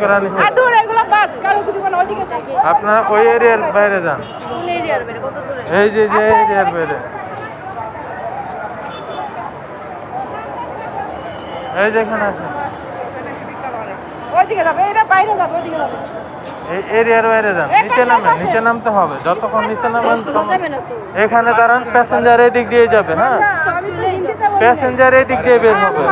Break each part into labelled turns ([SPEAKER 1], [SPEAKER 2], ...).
[SPEAKER 1] করে নিচ্ছে। আপনারা ওই এরিয়ার বাইরে যান। এই যে এরিয়ার বাইরে, এই যেখানে আছে এই এরিয়ার বাইরে যান। নিচে নামতে হবে। যতক্ষণ নিচে নামেন এখানে দাঁড়ান। প্যাসেঞ্জার এই দিক দিয়ে যাবে। হ্যাঁ, প্যাসেঞ্জার এই দিক দিয়ে বের হবে।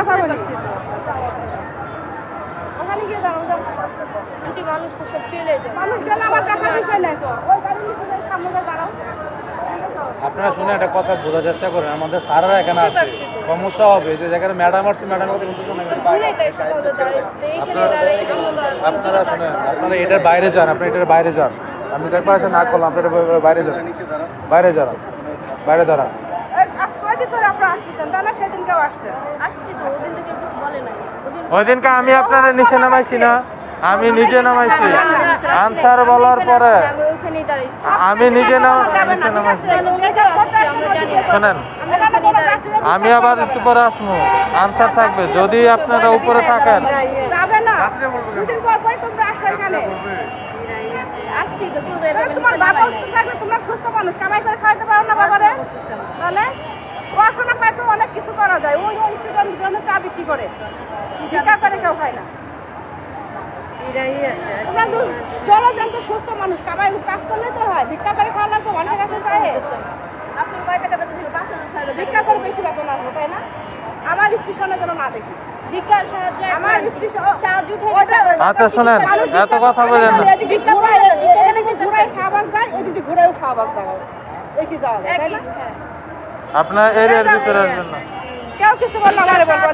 [SPEAKER 2] আপনারা শুনে একটা কথা বোঝার চেষ্টা করেন, আমাদের স্যাররা এখানে আছে, সমস্যা হবে যে জায়গায় ম্যাডাম আসছে, ম্যাডামের কথা কিন্তু শোনা গেল। আপনারা শুনেন, আপনারা এটার বাইরে যান, আপনি এটার বাইরে যান। আমি তো একবার না করলাম, আপনারা বাইরে যান, বাইরে যান, বাইরে দাঁড়ান।
[SPEAKER 1] ওই দিনকে আমি আপনারা নিচে নামাইছি না, আমি নিজে নামাইছি। আনসার বলার পরে আমি নিচে নামাইছি। শোনেন, আমি আবার একটু পরে আসবো, আনসার থাকবে। যদি আপনারা উপরে থাকেন
[SPEAKER 3] পড়াশোনা খায় তো অনেক কিছু করা যায়। ওই স্টুডেন্ট চা বিক্রি করে, ভিক্ষা করে কেউ খায় না। জলজন্ত সুস্থ মানুষ কামাই কাজ করলে তো হয়, ভিক্ষা করে খাওয়া লাগবে মানুষের কাছে চায়। ভিক্ষা করে বেশি বেতন আসবে, তাই না? আমার স্টেশনে যেন না দেখি আমার স্টেশন।
[SPEAKER 1] আচ্ছা শোনেন, এত কথা বলেন না।
[SPEAKER 3] ঘুরায় শাহবাগ যায়, এদিকে ঘুরায় শাহবাগ যায়, একই যাওয়া যায়, তাই না?
[SPEAKER 1] আপনার এরিয়ার ভিতরে আসবেন না।
[SPEAKER 3] কেউ কিছু বললো আমারে বলবো